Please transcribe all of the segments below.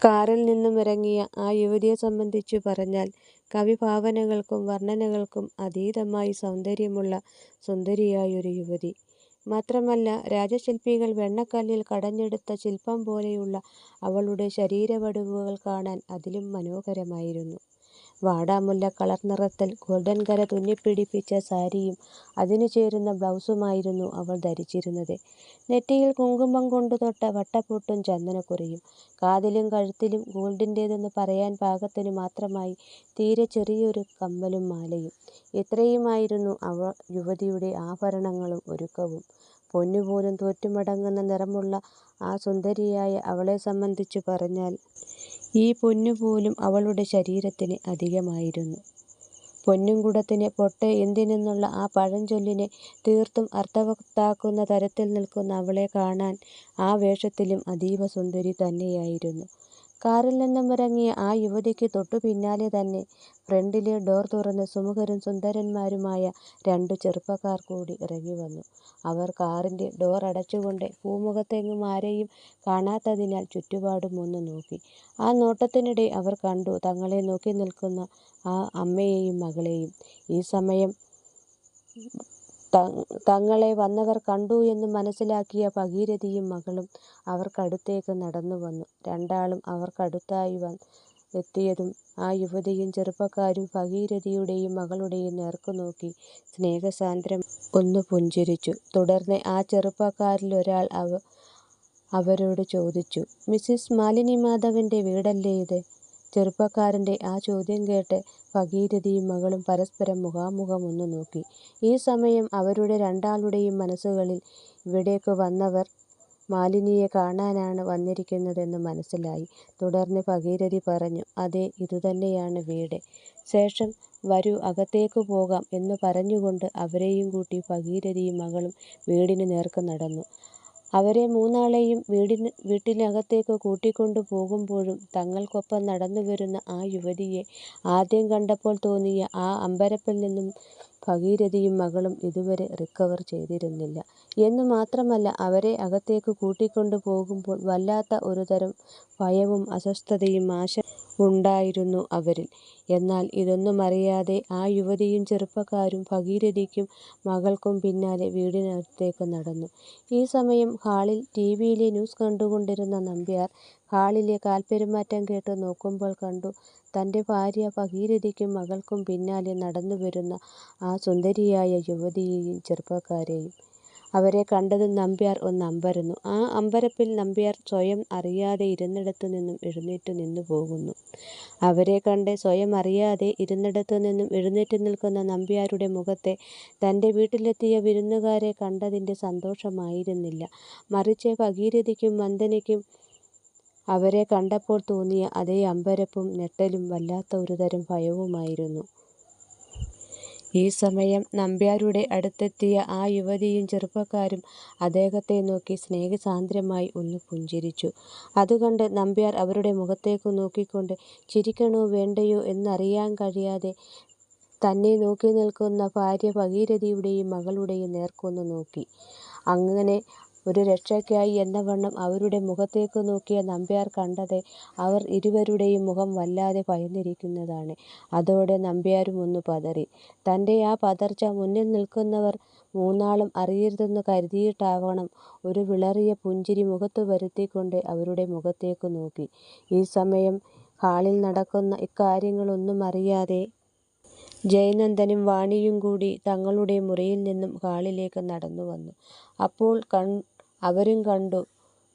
കാറിൽ നിന്നും ഇറങ്ങിയ ആ യുവതിയെ സംബന്ധിച്ചു പറഞ്ഞാൽ കവിഭാവനകൾക്കും വർണ്ണനകൾക്കും അതീതമായി സൗന്ദര്യമുള്ള സുന്ദരിയായൊരു യുവതി. മാത്രമല്ല, രാജശില്പികൾ വെണ്ണക്കല്ലിൽ കടഞ്ഞെടുത്ത ശില്പം പോലെയുള്ള അവളുടെ ശരീരവടിവുകൾ കാണാൻ അതിലും മനോഹരമായിരുന്നു. വാടാമുല്ല കളർ നിറത്തിൽ ഗോൾഡൻ കര തുന്നിപ്പിടിപ്പിച്ച സാരിയും അതിനു ചേരുന്ന ബ്ലൗസുമായിരുന്നു അവൾ ധരിച്ചിരുന്നത്. നെറ്റിയിൽ കുങ്കുമം കൊണ്ടു തൊട്ട വട്ടപ്പൊട്ടും ചന്ദനക്കുറിയും, കാതിലും കഴുത്തിലും ഗോൾഡിൻ്റേതെന്ന് പറയാൻ പാകത്തിന് മാത്രമായി തീരെ ചെറിയൊരു കമ്മലും മാലയും. ഇത്രയുമായിരുന്നു യുവതിയുടെ ആഭരണങ്ങളും ഒരുക്കവും. പൊന്നുപോലും തോറ്റുമടങ്ങുന്ന നിറമുള്ള ആ സുന്ദരിയായ അവളെ സംബന്ധിച്ചു പറഞ്ഞാൽ ഈ പൊന്നുപോലും അവളുടെ ശരീരത്തിന് അധികമായിരുന്നു. പൊന്നും കുടത്തിന് പൊട്ട് എന്തിനെന്നുള്ള ആ പഴഞ്ചൊല്ലിനെ തീർത്തും അർത്ഥവത്താക്കുന്ന തരത്തിൽ നിൽക്കുന്ന അവളെ കാണാൻ ആ വേഷത്തിലും അതീവ സുന്ദരി തന്നെയായിരുന്നു. കാറിൽ നിന്നും ഇറങ്ങിയ ആ യുവതിക്ക് തൊട്ടു പിന്നാലെ തന്നെ ഫ്രണ്ടിലെ ഡോർ തുറന്ന് സുമുഖരും സുന്ദരന്മാരുമായ 2 ചെറുപ്പക്കാർ കൂടി ഇറങ്ങി വന്നു. അവർ കാറിൻ്റെ ഡോർ അടച്ചുകൊണ്ട് പൂമുഖത്തെങ്ങും ആരെയും കാണാത്തതിനാൽ ചുറ്റുപാടും ഒന്ന് നോക്കി. ആ നോട്ടത്തിനിടെ അവർ കണ്ടു തങ്ങളെ നോക്കി നിൽക്കുന്ന ആ അമ്മയെയും മകളെയും. ഈ സമയം തങ്ങളെ വന്നവർ കണ്ടു എന്ന് മനസ്സിലാക്കിയ ഭഗീരഥിയും മകളും അവർക്കടുത്തേക്ക് നടന്നു വന്നു. രണ്ടാളും അവർക്കടുത്തായി എത്തിയതും ആ യുവതിയും ചെറുപ്പക്കാരും ഭഗീരഥിയുടെയും മകളുടെയും നേർക്കു നോക്കി സ്നേഹസാന്ദ്രം ഒന്ന് പുഞ്ചിരിച്ചു. തുടർന്ന് ആ ചെറുപ്പക്കാരിൽ ഒരാൾ അവരോട് ചോദിച്ചു, "മിസ്സിസ് മാലിനി മാധവന്റെ വീടല്ലേ ഇത്?" ചെറുപ്പക്കാരൻ്റെ ആ ചോദ്യം കേട്ട് ഭഗീരഥിയും മകളും പരസ്പരം മുഖാമുഖം ഒന്ന് നോക്കി. ഈ സമയം അവരുടെ രണ്ടാളുടെയും മനസ്സുകളിൽ ഇവിടേക്ക് വന്നവർ മാലിനിയെ കാണാനാണ് വന്നിരിക്കുന്നതെന്ന് മനസ്സിലായി. തുടർന്ന് ഭഗീരഥി പറഞ്ഞു, "അതെ, ഇതുതന്നെയാണ് വീട്." ശേഷം "വരൂ, അകത്തേക്ക് പോകാം" എന്ന് പറഞ്ഞുകൊണ്ട് അവരെയും കൂട്ടി ഭഗീരഥിയും മകളും വീടിന് നേർക്ക് നടന്നു. അവരെ മൂന്നാളെയും വീട്ടിനകത്തേക്ക് കൂട്ടിക്കൊണ്ടു പോകുമ്പോഴും തങ്ങൾക്കൊപ്പം നടന്നു വരുന്ന ആ യുവതിയെ ആദ്യം കണ്ടപ്പോൾ തോന്നിയ ആ അമ്പരപ്പിൽ നിന്നും ഭഗീരഥിയും മകളും ഇതുവരെ റിക്കവർ ചെയ്തിരുന്നില്ല. എന്നു മാത്രമല്ല, അവരെ അകത്തേക്ക് കൂട്ടിക്കൊണ്ടു പോകുമ്പോൾ വല്ലാത്ത ഒരുതരം ഭയവും അസ്വസ്ഥതയും ഉണ്ടായിരുന്നു അവരിൽ. എന്നാൽ ഇതൊന്നുമറിയാതെ ആ യുവതിയും ചെറുപ്പക്കാരും ഭഗീരഥിക്കും മകൾക്കും പിന്നാലെ വീടിനകത്തേക്ക് നടന്നു. ഈ സമയം ഹാളിൽ ടിവിയിലെ ന്യൂസ് കണ്ടുകൊണ്ടിരുന്ന നമ്പ്യാർ ഹാളിലെ കാൽപ്പെരുമാറ്റം കേട്ട് നോക്കുമ്പോൾ കണ്ടു തൻ്റെ ഭാര്യ ഭഗീരഥിക്കും മകൾക്കും പിന്നാലെ നടന്നു വരുന്ന ആ സുന്ദരിയായ യുവതിയെയും ചെറുപ്പക്കാരെയും. അവരെ കണ്ടതും നമ്പ്യാർ ഒന്ന് അമ്പരന്നു. ആ അമ്പരപ്പിൽ നമ്പ്യാർ സ്വയം അറിയാതെ ഇരുന്നിടത്തു നിന്നും എഴുന്നേറ്റ് നിന്നു പോകുന്നു. അവരെ കണ്ട് സ്വയം അറിയാതെ ഇരുന്നിടത്തു നിന്നും എഴുന്നേറ്റ് നിൽക്കുന്ന നമ്പ്യാരുടെ മുഖത്തെ തൻ്റെ വീട്ടിലെത്തിയ വിരുന്നുകാരെ കണ്ടതിൻ്റെ സന്തോഷമായിരുന്നില്ല, മറിച്ച് ഭഗീരഥിക്കും വന്ദനയ്ക്കും അവരെ കണ്ടപ്പോൾ തോന്നിയ അതേ അമ്പരപ്പും ഞെട്ടലും വല്ലാത്ത ഒരുതരം ഭയവുമായിരുന്നു. ഈ സമയം നമ്പ്യാരുടെ അടുത്തെത്തിയ ആ യുവതിയും ചെറുപ്പക്കാരും അദ്ദേഹത്തെ നോക്കി സ്നേഹസാന്ദ്രമായി ഒന്ന് പുഞ്ചിരിച്ചു. അതുകണ്ട് നമ്പ്യാർ അവരുടെ മുഖത്തേക്ക് നോക്കിക്കൊണ്ട് ചിരിക്കണോ വേണ്ടയോ എന്നറിയാൻ കഴിയാതെ തന്നെ നോക്കി നിൽക്കുന്ന ഭാര്യ ഭഗീരഥിയുടെയും മകളുടെയും നേർക്കൊന്ന് നോക്കി. അങ്ങനെ ഒരു രക്ഷയ്ക്കായി എന്നവണ്ണം അവരുടെ മുഖത്തേക്ക് നോക്കിയ നമ്പ്യാർ കണ്ടത് അവർ ഇരുവരുടെയും മുഖം വല്ലാതെ ഭയന്നിരിക്കുന്നതാണ്. അതോടെ നമ്പ്യാരും ഒന്ന് പതറി. തൻ്റെ ആ പതർച്ച മുന്നിൽ നിൽക്കുന്നവർ മൂന്നാളും അറിയരുതെന്ന് കരുതിയിട്ടാവണം ഒരു വിളറിയ പുഞ്ചിരി മുഖത്ത് വരുത്തിക്കൊണ്ട് അവരുടെ മുഖത്തേക്ക് നോക്കി. ഈ സമയം ഹാളിൽ നടക്കുന്ന ഇക്കാര്യങ്ങളൊന്നും അറിയാതെ ജയനന്ദനും വാണിയും കൂടി തങ്ങളുടെ മുറിയിൽ നിന്നും ഹാളിലേക്ക് നടന്നു വന്നു. അപ്പോൾ അവരും കണ്ടു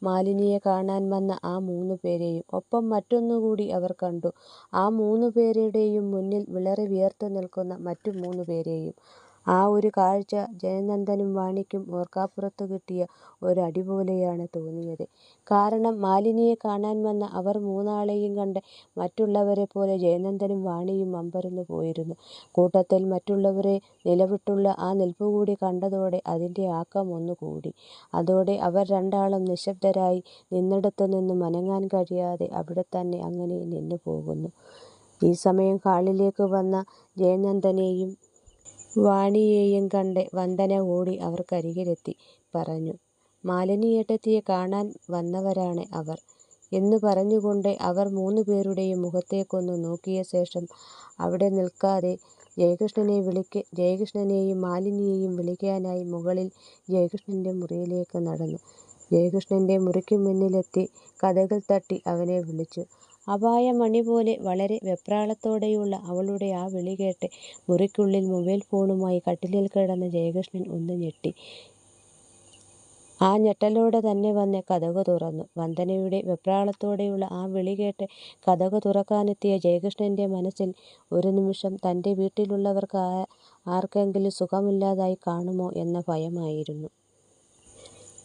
മാലിനിയെ കാണാൻ വന്ന ആ 3 പേരെയും. ഒപ്പം മറ്റൊന്നുകൂടി അവർ കണ്ടു, ആ 3 പേരുടെയും മുന്നിൽ വിളറി വിയർത്ത് നിൽക്കുന്ന മറ്റു 3 പേരെയും. ആ ഒരു കാഴ്ച ജയനന്ദനും വാണിക്കും ഓർക്കാപ്പുറത്ത് കിട്ടിയ ഒരടി പോലെയാണ് തോന്നിയത്. കാരണം മാലിനിയെ കാണാൻ വന്ന അവർ മൂന്നാളെയും കണ്ട് മറ്റുള്ളവരെ പോലെ ജയനന്ദനും വാണിയും അമ്പരന്നു പോയിരുന്നു. കൂട്ടത്തിൽ മറ്റുള്ളവരെ നിലവിട്ടുള്ള ആ നിൽപ്പുകൂടി കണ്ടതോടെ അതിൻ്റെ ആക്കം ഒന്നുകൂടി. അതോടെ അവർ രണ്ടാളും നിശബ്ദരായി നിന്നിടത്തു നിന്നും അനങ്ങാൻ കഴിയാതെ അവിടെ തന്നെ അങ്ങനെ നിന്നു പോകുന്നു. ഈ സമയം ഹാളിലേക്ക് വന്ന ജയനന്ദനെയും വാണിയെയും കണ്ട് വന്ദന ഓടി അവർക്കരികിലെത്തി പറഞ്ഞു, "മാലിനിയേട്ടത്തിയെ കാണാൻ വന്നവരാണ് അവർ. എന്ന് പറഞ്ഞുകൊണ്ട് അവർ 3 പേരുടെയും മുഖത്തേക്കൊന്ന് നോക്കിയ ശേഷം അവിടെ നിൽക്കാതെ ജയകൃഷ്ണനെയും മാലിനിയെയും വിളിക്കാനായി മുകളിൽ ജയകൃഷ്ണന്റെ മുറിയിലേക്ക് നടന്നു. ജയകൃഷ്ണന്റെ മുറിക്ക് മുന്നിലെത്തി കതകിൽ തട്ടി അവനെ വിളിച്ചു. അപായമണി പോലെ വളരെ വെപ്രാളത്തോടെയുള്ള അവളുടെ ആ വിളി കേട്ട് മുറിക്കുള്ളിൽ മൊബൈൽ ഫോണുമായി കട്ടിലിൽ കിടന്ന ജയകൃഷ്ണൻ ഒന്ന് ഞെട്ടി. ആ ഞെട്ടലോടെ തന്നെ വന്ന് കതക് തുറന്നു. വന്ദനയുടെ വെപ്രാളത്തോടെയുള്ള ആ വിളി കേട്ട് കതക് തുറക്കാനെത്തിയ ജയകൃഷ്ണന്റെ മനസ്സിൽ ഒരു നിമിഷം തന്റെ വീട്ടിലുള്ളവർക്ക് ആർക്കെങ്കിലും സുഖമില്ലാതായി കാണുമോ എന്ന ഭയമായിരുന്നു.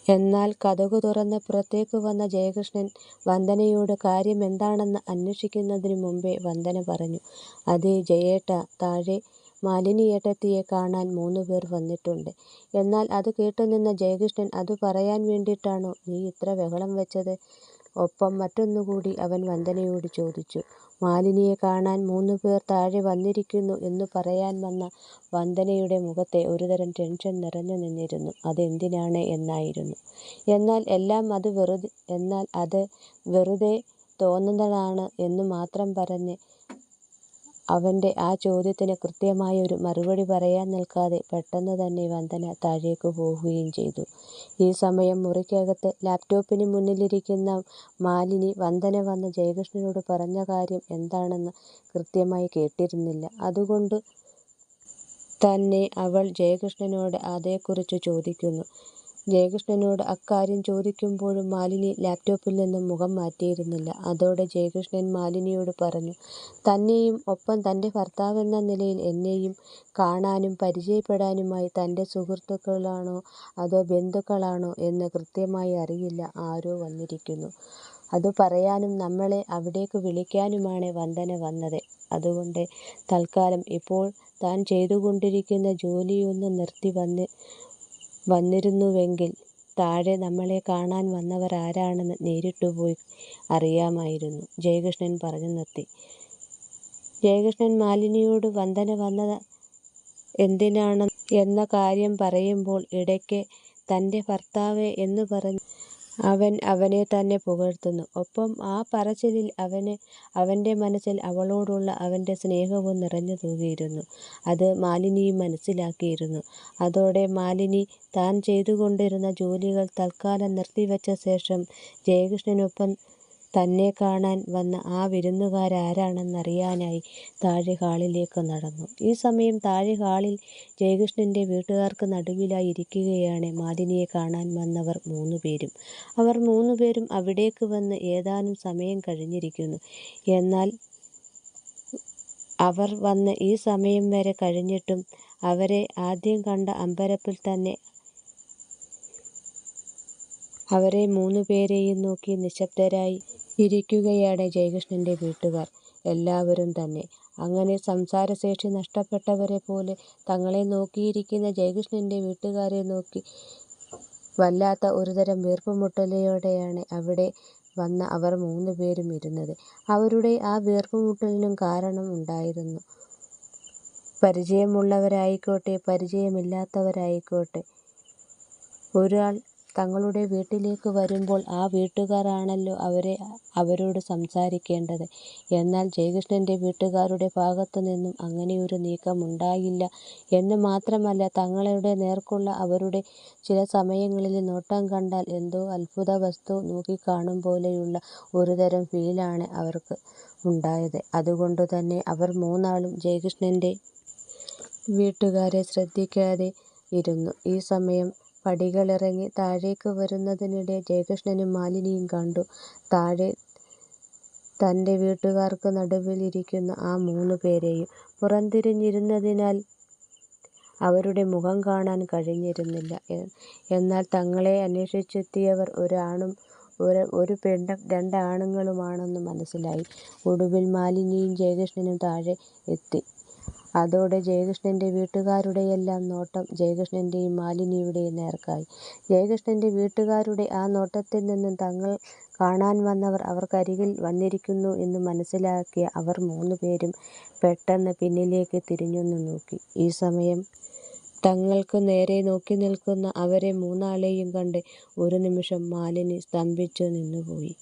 എന്നാൽ കതകു തുറന്ന് പുറത്തേക്ക് വന്ന ജയകൃഷ്ണൻ വന്ദനയോട് കാര്യം എന്താണെന്ന് അന്വേഷിക്കുന്നതിനു മുമ്പേ വന്ദന പറഞ്ഞു, "അതെ ജയേട്ടാ, താഴെ മാലിനിയേട്ടത്തിയെ കാണാൻ 3 പേർ വന്നിട്ടുണ്ട്. " എന്നാൽ അത് കേട്ടുനിന്ന ജയകൃഷ്ണൻ, "അതു പറയാൻ വേണ്ടിയിട്ടാണോ നീ ഇത്ര ബഹളം വെച്ചത്? " ഒപ്പം മറ്റൊന്നുകൂടി അവൻ വന്ദനയോട് ചോദിച്ചു. മാലിനിയെ കാണാൻ 3 പേർ താഴെ വന്നിരിക്കുന്നു എന്നു പറയാൻ വന്ന വന്ദനയുടെ മുഖത്തെ ഒരുതരം ടെൻഷൻ നിറഞ്ഞു നിന്നിരുന്നു. അതെന്തിനാണ് എന്നായിരുന്നു. എന്നാൽ അത് വെറുതെ തോന്നുന്നതാണ് എന്നു മാത്രം പറഞ്ഞ് അവന്റെ ആ ചോദ്യത്തിന് കൃത്യമായൊരു മറുപടി പറയാൻ നിൽക്കാതെ പെട്ടെന്ന് തന്നെ വന്ദന താഴേക്ക് പോവുകയും ചെയ്തു. ഈ സമയം മുറിക്കകത്ത് ലാപ്ടോപ്പിന് മുന്നിലിരിക്കുന്ന മാലിനി വന്ദന വന്ന് ജയകൃഷ്ണനോട് പറഞ്ഞ കാര്യം എന്താണെന്ന് കൃത്യമായി കേട്ടിരുന്നില്ല. അതുകൊണ്ട് തന്നെ അവൾ ജയകൃഷ്ണനോട് അതേക്കുറിച്ച് ചോദിക്കുന്നു. ജയകൃഷ്ണനോട് അക്കാര്യം ചോദിക്കുമ്പോഴും മാലിനി ലാപ്ടോപ്പിൽ നിന്നും മുഖം മാറ്റിയിരുന്നില്ല. അതോടെ ജയകൃഷ്ണൻ മാലിനിയോട് പറഞ്ഞു, തന്നെയും ഒപ്പം തന്റെ ഭർത്താവെന്ന നിലയിൽ എന്നെയും കാണാനും പരിചയപ്പെടാനുമായി തന്റെ സുഹൃത്തുക്കളാണോ അതോ ബന്ധുക്കളാണോ എന്ന് കൃത്യമായി അറിയില്ല, ആരോ വന്നിരിക്കുന്നു. അതു പറയാനും നമ്മളെ അവിടേക്ക് വിളിക്കാനുമാണ് വന്ദന വന്നത്. അതുകൊണ്ട് തൽക്കാലം ഇപ്പോൾ താൻ ചെയ്തുകൊണ്ടിരിക്കുന്ന ജോലിയൊന്ന് നിർത്തി വന്നിരുന്നുവെങ്കിൽ താഴെ നമ്മളെ കാണാൻ വന്നവർ ആരാണെന്ന് നേരിട്ടുപോയി അറിയാമായിരുന്നു. ജയകൃഷ്ണൻ പറഞ്ഞു നിർത്തി. ജയകൃഷ്ണൻ മാലിനിയോട് വന്ദന വന്നത് എന്തിനാണ് എന്ന കാര്യം പറയുമ്പോൾ ഇടയ്ക്ക് തന്റെ ഭർത്താവ് എന്ന് പറഞ്ഞ് അവനെ തന്നെ പുകഴ്ത്തുന്നു. ഒപ്പം ആ പറച്ചിലിൽ അവന്റെ മനസ്സിൽ അവളോടുള്ള അവന്റെ സ്നേഹവും നിറഞ്ഞു തൂകിയിരുന്നു. അത് മാലിനിയും മനസ്സിലാക്കിയിരുന്നു. അതോടെ മാലിനി താൻ ചെയ്തുകൊണ്ടിരുന്ന ജോലികൾ തൽക്കാലം നിർത്തിവെച്ച ശേഷം ജയകൃഷ്ണനൊപ്പം തന്നെ കാണാൻ വന്ന ആ വിരുന്നുകാരാരാണെന്നറിയാനായി താഴെ ഹാളിലേക്ക് നടന്നു. ഈ സമയം താഴെ ഹാളിൽ ജയകൃഷ്ണന്റെ വീട്ടുകാർക്ക് നടുവിലായി ഇരിക്കുകയാണ് മാലിനിയെ കാണാൻ വന്നവർ 3 പേരും. അവർ 3 പേരും അവിടേക്ക് വന്ന് ഏതാനും സമയം കഴിഞ്ഞിരിക്കുന്നു. എന്നാൽ അവർ വന്ന് ഈ സമയം വരെ കഴിഞ്ഞിട്ടും അവരെ ആദ്യം കണ്ട അമ്പരപ്പിൽ തന്നെ അവരെ 3 പേരെയും നോക്കി നിശബ്ദരായി ഇരിക്കുകയാണ് ജയകൃഷ്ണന്റെ വീട്ടുകാർ എല്ലാവരും തന്നെ. അങ്ങനെ സംസാരശേഷി നഷ്ടപ്പെട്ടവരെ പോലെ തങ്ങളെ നോക്കിയിരിക്കുന്ന ജയകൃഷ്ണന്റെ വീട്ടുകാരെ നോക്കി വല്ലാത്ത ഒരുതരം വീർപ്പുമുട്ടലോടെയാണ് അവിടെ വന്ന അവർ 3 പേരും ഇരുന്നത്. അവരുടെ ആ വീർപ്പുമുട്ടലിനും കാരണം ഉണ്ടായിരുന്നു. പരിചയമുള്ളവരായിക്കോട്ടെ പരിചയമില്ലാത്തവരായിക്കോട്ടെ, ഒരാൾ തങ്ങളുടെ വീട്ടിലേക്ക് വരുമ്പോൾ ആ വീട്ടുകാരാണല്ലോ അവരോട് സംസാരിക്കേണ്ടത്. എന്നാൽ ജയകൃഷ്ണന്റെ വീട്ടുകാരുടെ ഭാഗത്തു നിന്നും അങ്ങനെയൊരു നീക്കം ഉണ്ടായില്ല എന്ന് മാത്രമല്ല, തങ്ങളുടെ നേർക്കുള്ള അവരുടെ ചില സമയങ്ങളിലെ നോട്ടം കണ്ടാൽ എന്തോ അത്ഭുത വസ്തു നോക്കിക്കാണും പോലെയുള്ള ഒരുതരം ഫീലാണ് അവർക്ക് ഉണ്ടായത്. അതുകൊണ്ടു തന്നെ അവർ 3 ആളും ജയകൃഷ്ണന്റെ വീട്ടുകാരെ ശ്രദ്ധിക്കാതെ ഇരുന്നു. ഈ സമയം പടികളിറങ്ങി താഴേക്ക് വരുന്നതിനിടെ ജയകൃഷ്ണനും മാലിനിയും കണ്ടു താഴെ തന്റെ വീട്ടുകാർക്ക് നടുവിൽ ഇരിക്കുന്ന ആ 3 പേരെയും. പുറംതിരിഞ്ഞിരുന്നതിനാൽ അവരുടെ മുഖം കാണാൻ കഴിഞ്ഞിരുന്നില്ല. എന്നാൽ തങ്ങളെ അന്വേഷിച്ചെത്തിയവർ ഒരു പെണ്ണും 2 ആണുങ്ങളുമാണെന്ന് മനസ്സിലായി. ഒടുവിൽ മാലിനിയും ജയകൃഷ്ണനും താഴെ എത്തി. അതോടെ ജയകൃഷ്ണന്റെ വീട്ടുകാരുടെയെല്ലാം നോട്ടം ജയകൃഷ്ണന്റെയും മാലിനിയുടെയും നേർക്കായി. ജയകൃഷ്ണന്റെ വീട്ടുകാരുടെ ആ നോട്ടത്തിൽ നിന്നും തങ്ങൾ കാണാൻ വന്നവർ അവർക്കരികിൽ വന്നിരിക്കുന്നു എന്ന് മനസ്സിലാക്കിയ അവർ 3 പേരും പെട്ടെന്ന് പിന്നിലേക്ക് തിരിഞ്ഞൊന്നു നോക്കി. ഈ സമയം തങ്ങൾക്ക് നേരെ നോക്കി നിൽക്കുന്ന അവരെ 3 ആളെയും കണ്ട് ഒരു നിമിഷം മാലിനി സ്തംഭിച്ചു നിന്നുപോയി.